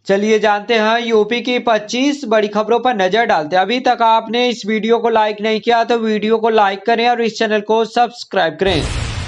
चलिए जानते हैं यूपी की 25 बड़ी खबरों पर नजर डालते हैं। अभी तक आपने इस वीडियो को लाइक नहीं किया तो वीडियो को लाइक करें और इस चैनल को सब्सक्राइब करें।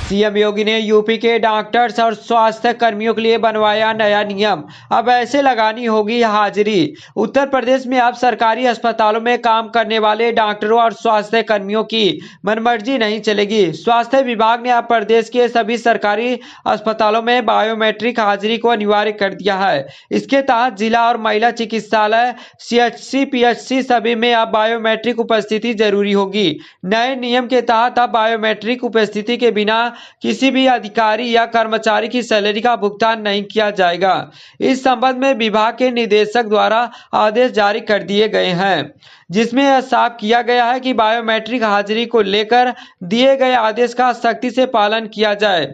सीएम योगी ने यूपी के डॉक्टर्स और स्वास्थ्य कर्मियों के लिए बनवाया नया नियम, अब ऐसे लगानी होगी हाजिरी। उत्तर प्रदेश में अब सरकारी अस्पतालों में काम करने वाले डॉक्टरों और स्वास्थ्य कर्मियों की मनमर्जी नहीं चलेगी। स्वास्थ्य विभाग ने अब प्रदेश के सभी सरकारी अस्पतालों में बायोमेट्रिक हाजिरी को अनिवार्य कर दिया है। इसके तहत जिला और महिला चिकित्सालय, सीएचसी, पीएचसी सभी में अब बायोमेट्रिक उपस्थिति जरूरी होगी। नए नियम के तहत अब बायोमेट्रिक उपस्थिति के बिना किसी भी अधिकारी या कर्मचारी की सैलरी का भुगतान नहीं किया जाएगा। इस संबंध में विभाग के निदेशक द्वारा आदेश जारी कर दिए गए हैं, जिसमें यह साफ किया गया है कि बायोमेट्रिक हाजिरी को लेकर दिए गए आदेश का सख्ती से पालन किया जाए।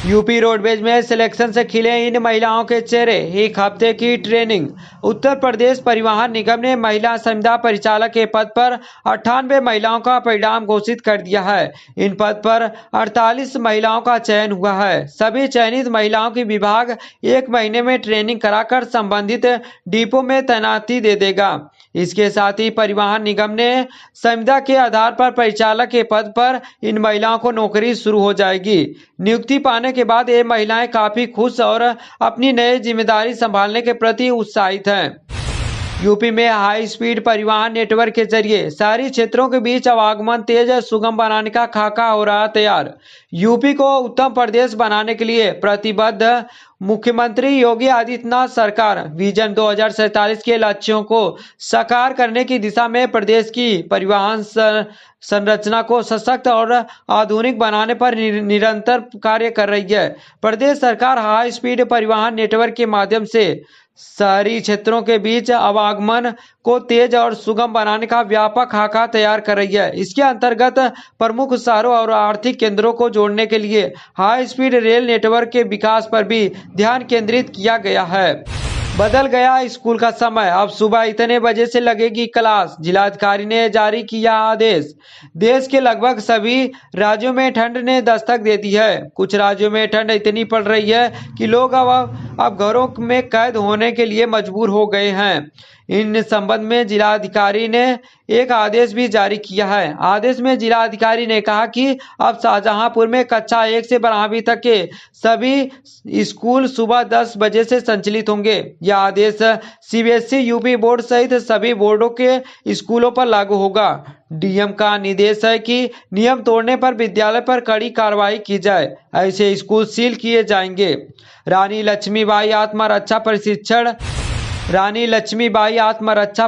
यूपी रोडवेज में सिलेक्शन से खिले इन महिलाओं के चेहरे, एक हफ्ते की ट्रेनिंग। उत्तर प्रदेश परिवहन निगम ने महिला संविदा परिचालक के पद पर 98 महिलाओं का परिणाम घोषित कर दिया है। इन पद पर 48 महिलाओं का चयन हुआ है। सभी चयनित महिलाओं की विभाग 1 महीने में ट्रेनिंग कराकर संबंधित डिपो में तैनाती दे देगा। इसके साथ ही परिवहन निगम ने संविदा के आधार पर परिचालक के पद पर इन महिलाओं को नौकरी शुरू हो जाएगी। नियुक्ति पाने के बाद ये महिलाएं काफी खुश और अपनी नई जिम्मेदारी संभालने के प्रति उत्साहित हैं। यूपी में हाई स्पीड परिवहन नेटवर्क के जरिए शहरी क्षेत्रों के बीच आवागमन तेज और सुगम बनाने का खाका हो रहा तैयार। यूपी को उत्तम प्रदेश बनाने के लिए प्रतिबद्ध मुख्यमंत्री योगी आदित्यनाथ सरकार विजन 2047 के लक्ष्यों को साकार करने की दिशा में प्रदेश की परिवहन संरचना को सशक्त और आधुनिक बनाने पर निरंतर कार्य कर रही है। प्रदेश सरकार हाई स्पीड परिवहन नेटवर्क के माध्यम से शहरी क्षेत्रों के बीच आवागमन को तेज और सुगम बनाने का व्यापक खाका तैयार कर रही है। इसके अंतर्गत प्रमुख शहरों और आर्थिक केंद्रों को जोड़ने के लिए हाई स्पीड रेल नेटवर्क के विकास पर भी ध्यान केंद्रित किया गया है। बदल गया स्कूल का समय, अब सुबह इतने बजे से लगेगी क्लास। जिलाधिकारी ने जारी किया आदेश। देश के लगभग सभी राज्यों में ठंड ने दस्तक दे दी है। कुछ राज्यों में ठंड इतनी पड़ रही है कि लोग अब घरों में कैद होने के लिए मजबूर हो गए हैं। इन संबंध में जिलाधिकारी ने एक आदेश भी जारी किया है। आदेश में जिलाधिकारी ने कहा कि अब शाहजहांपुर में कक्षा 1 से 12वीं तक के सभी स्कूल सुबह 10 बजे से संचालित होंगे। यह आदेश सीबीएसई, यूपी बोर्ड सहित सभी बोर्डों के स्कूलों पर लागू होगा। डीएम का निर्देश है कि नियम तोड़ने पर विद्यालय पर कड़ी कार्रवाई की जाए। ऐसे स्कूल सील किए जाएंगे। रानी लक्ष्मीबाई आत्मरक्षा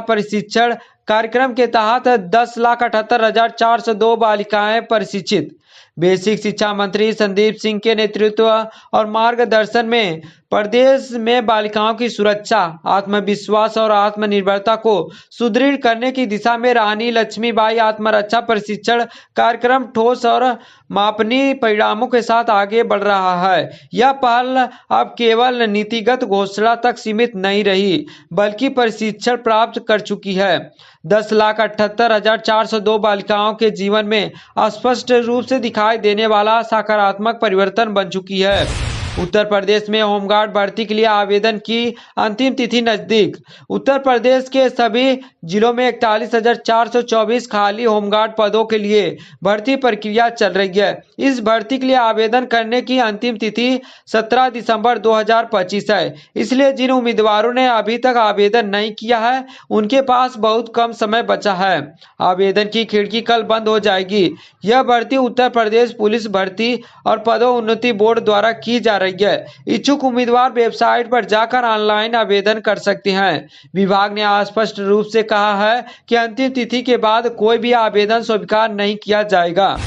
प्रशिक्षण कार्यक्रम के तहत 10,78,402 बालिकाएं प्रशिक्षित। बेसिक शिक्षा मंत्री संदीप सिंह के नेतृत्व और मार्गदर्शन में प्रदेश में बालिकाओं की सुरक्षा, आत्मविश्वास और आत्मनिर्भरता को सुदृढ़ करने की दिशा में रानी लक्ष्मीबाई आत्मरक्षा प्रशिक्षण कार्यक्रम ठोस और मापनीय परिणामों के साथ आगे बढ़ रहा है। यह पहल अब केवल नीतिगत घोषणा तक सीमित नहीं रही, बल्कि प्रशिक्षण प्राप्त कर चुकी है। 10,78,402 बालिकाओं के जीवन में स्पष्ट रूप से दिखाई देने वाला सकारात्मक परिवर्तन बन चुकी है। उत्तर प्रदेश में होमगार्ड भर्ती के लिए आवेदन की अंतिम तिथि नजदीक। उत्तर प्रदेश के सभी जिलों में 41,424 खाली होमगार्ड पदों के लिए भर्ती प्रक्रिया चल रही है। इस भर्ती के लिए आवेदन करने की अंतिम तिथि 17 दिसंबर 2025 है। इसलिए जिन उम्मीदवारों ने अभी तक आवेदन नहीं किया है, उनके पास बहुत कम समय बचा है। आवेदन की खिड़की कल बंद हो जाएगी। यह भर्ती उत्तर प्रदेश पुलिस भर्ती और पदोन्नति बोर्ड द्वारा की जा रही है। इच्छुक उम्मीदवार वेबसाइट पर जाकर ऑनलाइन आवेदन कर सकते हैं। विभाग ने स्पष्ट रूप से कहा है कि अंतिम तिथि के बाद कोई भी आवेदन स्वीकार नहीं किया जाएगा।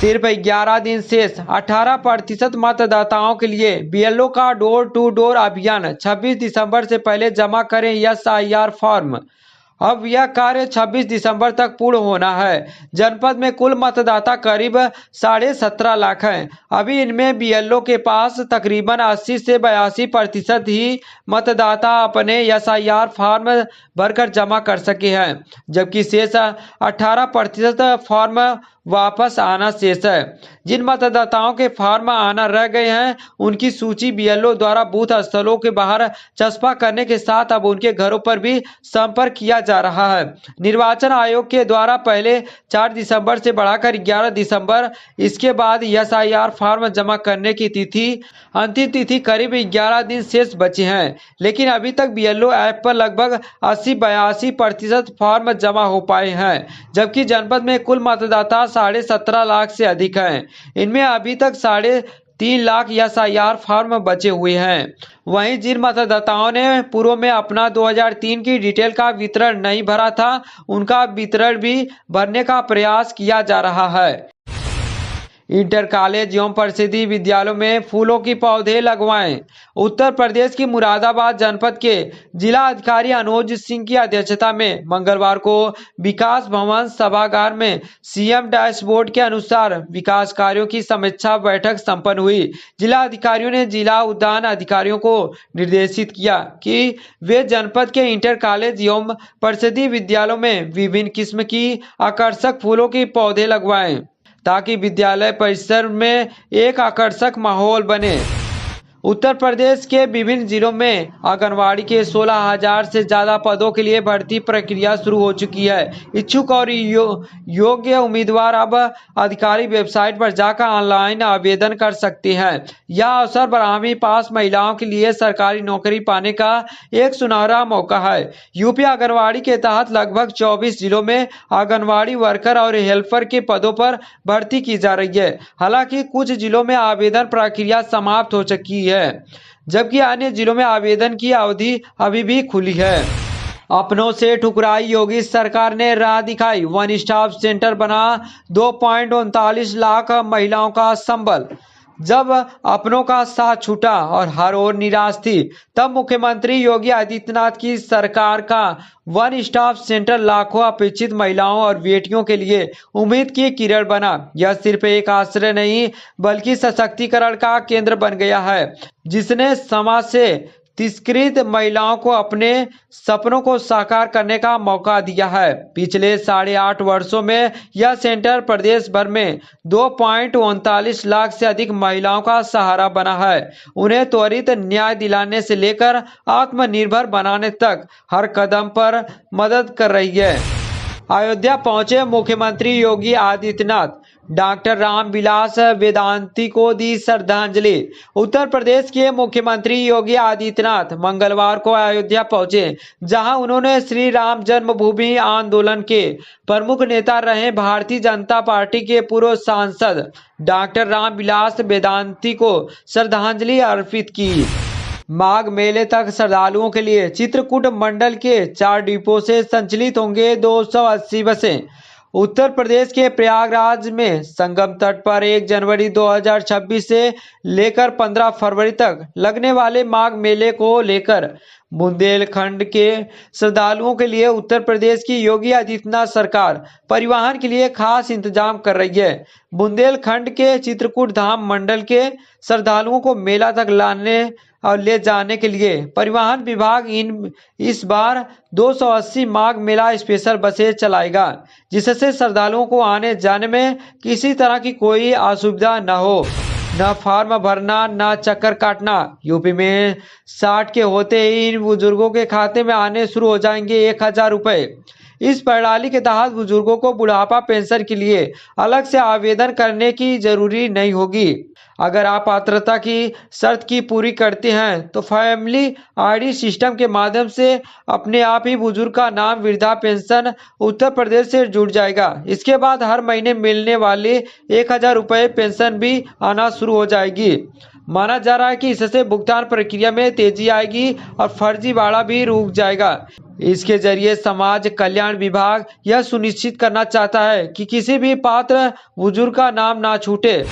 सिर्फ 11 दिन शेष, 18% मतदाताओं के लिए बीएलओ का डोर टू डोर अभियान। 26 दिसंबर से पहले जमा करें SIR फॉर्म। अब यह कार्य 26 दिसंबर तक पूर्ण होना है। जनपद में कुल मतदाता करीब 17.5 लाख हैं। अभी इनमें बीएलओ के पास तकरीबन 80 से 82% ही मतदाता अपने एसआईआर फॉर्म भरकर जमा कर सके हैं, जबकि शेष 18% फॉर्म वापस आना शेष है। जिन मतदाताओं के फॉर्म आना रह गए हैं, उनकी सूची बीएलओ द्वारा बूथ स्थलों के बाहर चस्पा करने के साथ अब उनके घरों पर भी संपर्क किया जा रहा है। निर्वाचन आयोग के द्वारा पहले 4 दिसंबर से बढ़ाकर 11 दिसंबर, इसके बाद एसआईआर फॉर्म जमा करने की अंतिम तिथि करीब 11 दिन शेष बचे हैं, लेकिन अभी तक बीएलओ ऐप पर लगभग 80-82% फॉर्म जमा हो पाए हैं, जबकि जनपद में कुल मतदाता 17.5 लाख से अधिक हैं। इनमें अभी तक 3.5 लाख एसआईआर फॉर्म बचे हुए हैं। वहीं जिन मतदाताओं ने पूर्व में अपना 2003 की डिटेल का विवरण नहीं भरा था, उनका विवरण भी भरने का प्रयास किया जा रहा है। इंटर कॉलेज एवं परिषदीय विद्यालयों में फूलों की पौधे लगवाएं। उत्तर प्रदेश की मुरादाबाद जनपद के जिला अधिकारी अनुज सिंह की अध्यक्षता में मंगलवार को विकास भवन सभागार में सीएम डैशबोर्ड के अनुसार विकास कार्यों की समीक्षा बैठक संपन्न हुई। जिला अधिकारियों ने जिला उद्यान अधिकारियों को निर्देशित किया कि वे जनपद के इंटर कॉलेज एवं परिषदीय विद्यालयों में विभिन्न किस्म की आकर्षक फूलों के पौधे लगवाएं, ताकि विद्यालय परिसर में एक आकर्षक माहौल बने। उत्तर प्रदेश के विभिन्न जिलों में आंगनवाड़ी के 16,000 से ज्यादा पदों के लिए भर्ती प्रक्रिया शुरू हो चुकी है। इच्छुक और योग्य उम्मीदवार अब अधिकारी वेबसाइट पर जाकर ऑनलाइन आवेदन कर सकते हैं। यह अवसर ब्राह्मणी पास महिलाओं के लिए सरकारी नौकरी पाने का एक सुनहरा मौका है। यूपी आंगनवाड़ी के तहत लगभग 24 जिलों में आंगनवाड़ी वर्कर और हेल्पर के पदों पर भर्ती की जा रही है। हालांकि कुछ जिलों में आवेदन प्रक्रिया समाप्त हो चुकी है, जबकि अन्य जिलों में आवेदन की अवधि अभी भी खुली है। अपनों से ठुकराई योगी सरकार ने राह दिखाई, वन स्टॉप सेंटर बना 2.39 लाख महिलाओं का संबल। जब अपनों का साथ छूटा और हर ओर निराश थी, तब मुख्यमंत्री योगी आदित्यनाथ की सरकार का वन स्टॉप सेंटर लाखों अपेक्षित महिलाओं और बेटियों के लिए उम्मीद की किरण बना। यह सिर्फ एक आश्रय नहीं, बल्कि सशक्तिकरण का केंद्र बन गया है, जिसने समाज से तिरस्कृत महिलाओं को अपने सपनों को साकार करने का मौका दिया है। पिछले 8.5 वर्षों में यह सेंटर प्रदेश भर में 2.39 लाख से अधिक महिलाओं का सहारा बना है। उन्हें त्वरित न्याय दिलाने से लेकर आत्मनिर्भर बनाने तक हर कदम पर मदद कर रही है। अयोध्या पहुंचे मुख्यमंत्री योगी आदित्यनाथ, डॉक्टर रामविलास वेदांती को दी श्रद्धांजलि। उत्तर प्रदेश के मुख्यमंत्री योगी आदित्यनाथ मंगलवार को अयोध्या पहुंचे, जहां उन्होंने श्री राम जन्मभूमि आंदोलन के प्रमुख नेता रहे भारतीय जनता पार्टी के पूर्व सांसद डॉक्टर रामविलास वेदांती को श्रद्धांजलि अर्पित की। माघ मेले तक श्रद्धालुओं के लिए चित्रकूट मंडल के 4 डिपो से संचालित होंगे 280 बसें। उत्तर प्रदेश के प्रयागराज में संगम तट पर 1 जनवरी 2026 से लेकर 15 फरवरी तक लगने वाले माघ मेले को लेकर बुंदेलखंड के श्रद्धालुओं के लिए उत्तर प्रदेश की योगी आदित्यनाथ सरकार परिवहन के लिए खास इंतजाम कर रही है। बुंदेलखंड के चित्रकूट धाम मंडल के श्रद्धालुओं को मेला तक लाने और ले जाने के लिए परिवहन विभाग इस बार 280 माघ मेला स्पेशल बसें चलाएगा, जिससे श्रद्धालुओं को आने जाने में किसी तरह की कोई असुविधा न हो। न फॉर्म भरना, न चक्कर काटना। यूपी में 60 के होते ही इन बुजुर्गों के खाते में आने शुरू हो जाएंगे 1000 रुपए। इस प्रणाली के तहत बुजुर्गों को बुढ़ापा पेंशन के लिए अलग से आवेदन करने की जरूरी नहीं होगी। अगर आप पात्रता की शर्त की पूरी करते हैं तो फैमिली आईडी सिस्टम के माध्यम से अपने आप ही बुजुर्ग का नाम वृद्धा पेंशन उत्तर प्रदेश से जुड़ जाएगा। इसके बाद हर महीने मिलने वाले 1000 रुपए पेंशन भी आना शुरू हो जाएगी। माना जा रहा है कि इससे भुगतान प्रक्रिया में तेजी आएगी और फर्जीवाड़ा भी रुक जाएगा। इसके जरिए समाज कल्याण विभाग यह सुनिश्चित करना चाहता है कि किसी भी पात्र बुजुर्ग का नाम ना छूटे।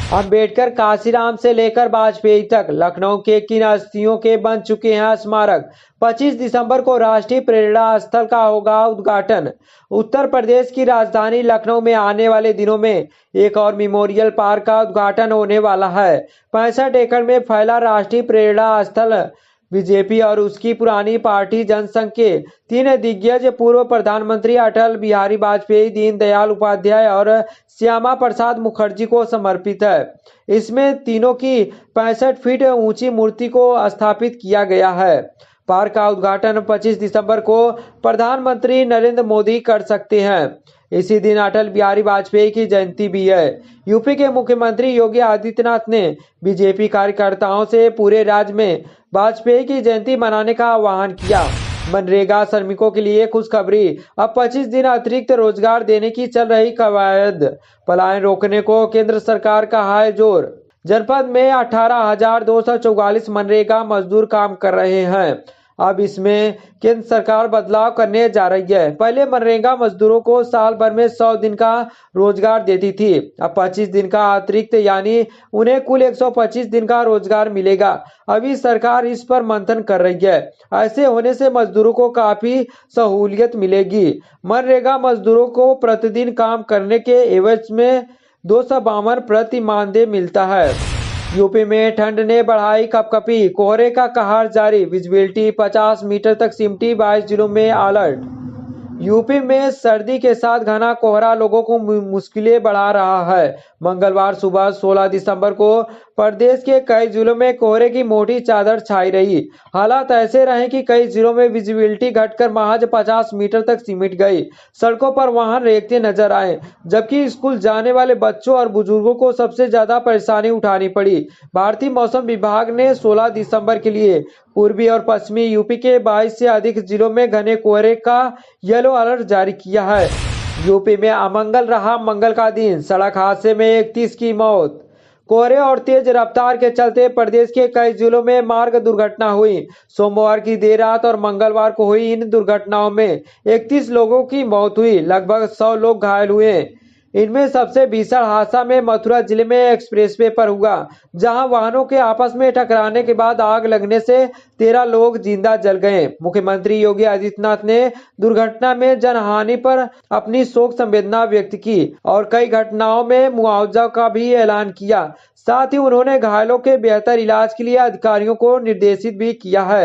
अंबेडकर, काशीराम से लेकर वाजपेयी तक लखनऊ के किन हस्तियों के बन चुके हैं स्मारक। 25 दिसंबर को राष्ट्रीय प्रेरणा स्थल का होगा उद्घाटन। उत्तर प्रदेश की राजधानी लखनऊ में आने वाले दिनों में एक और मेमोरियल पार्क का उद्घाटन होने वाला है। 65 एकड़ में फैला राष्ट्रीय प्रेरणा स्थल बीजेपी और उसकी पुरानी पार्टी जनसंघ के 3 दिग्गज पूर्व प्रधानमंत्री अटल बिहारी वाजपेयी, दीनदयाल उपाध्याय और श्यामा प्रसाद मुखर्जी को समर्पित है। इसमें तीनों की 65 फीट ऊंची मूर्ति को स्थापित किया गया है। पार्क का उद्घाटन 25 दिसंबर को प्रधानमंत्री नरेंद्र मोदी कर सकते हैं। इसी दिन अटल बिहारी वाजपेयी की जयंती भी है। यूपी के मुख्यमंत्री योगी आदित्यनाथ ने बीजेपी कार्यकर्ताओं से पूरे राज्य में वाजपेयी की जयंती मनाने का आह्वान किया। मनरेगा श्रमिकों के लिए खुशखबरी, अब 25 दिन अतिरिक्त रोजगार देने की चल रही कवायद। पलायन रोकने को केंद्र सरकार का है जोर। जनपद में 18,244 मनरेगा मजदूर काम कर रहे हैं। अब इसमें केंद्र सरकार बदलाव करने जा रही है। पहले मनरेगा मजदूरों को साल भर में 100 दिन का रोजगार देती थी। अब 25 दिन का अतिरिक्त यानी उन्हें कुल 125 दिन का रोजगार मिलेगा। अभी सरकार इस पर मंथन कर रही है। ऐसे होने से मजदूरों को काफी सहूलियत मिलेगी। मनरेगा मजदूरों को प्रतिदिन काम करने के एवज में 252 प्रति मानदेय मिलता है। यूपी में ठंड ने बढ़ाई कपकपी, कोहरे का कहर जारी, विजिबिलिटी 50 मीटर तक सिमटी, 22 जिलों में अलर्ट। यूपी में सर्दी के साथ घना कोहरा लोगों को मुश्किलें बढ़ा रहा है। मंगलवार सुबह 16 दिसंबर को प्रदेश के कई जिलों में कोहरे की मोटी चादर छाई रही। हालात ऐसे रहे कि कई जिलों में विजिबिलिटी घटकर महज 50 मीटर तक सिमट गई। सड़कों पर वाहन रेंगते नजर आए, जबकि स्कूल जाने वाले बच्चों और बुजुर्गों को सबसे ज्यादा परेशानी उठानी पड़ी। भारतीय मौसम विभाग ने 16 दिसंबर के लिए पूर्वी और पश्चिमी यूपी के 22 से अधिक जिलों में घने कोहरे का येलो अलर्ट जारी किया है। यूपी में अमंगल रहा मंगल का दिन, सड़क हादसे में 31 की मौत। कोहरे और तेज रफ्तार के चलते प्रदेश के कई जिलों में मार्ग दुर्घटना हुई। सोमवार की देर रात और मंगलवार को हुई इन दुर्घटनाओं में 31 लोगों की मौत हुई, लगभग 100 लोग घायल हुए। इनमें सबसे भीषण हादसा में मथुरा जिले में एक्सप्रेसवे पर हुआ, जहां वाहनों के आपस में टकराने के बाद आग लगने से 13 लोग जिंदा जल गए। मुख्यमंत्री योगी आदित्यनाथ ने दुर्घटना में जनहानि पर अपनी शोक संवेदना व्यक्त की और कई घटनाओं में मुआवजा का भी ऐलान किया। साथ ही उन्होंने घायलों के बेहतर इलाज के लिए अधिकारियों को निर्देशित भी किया है।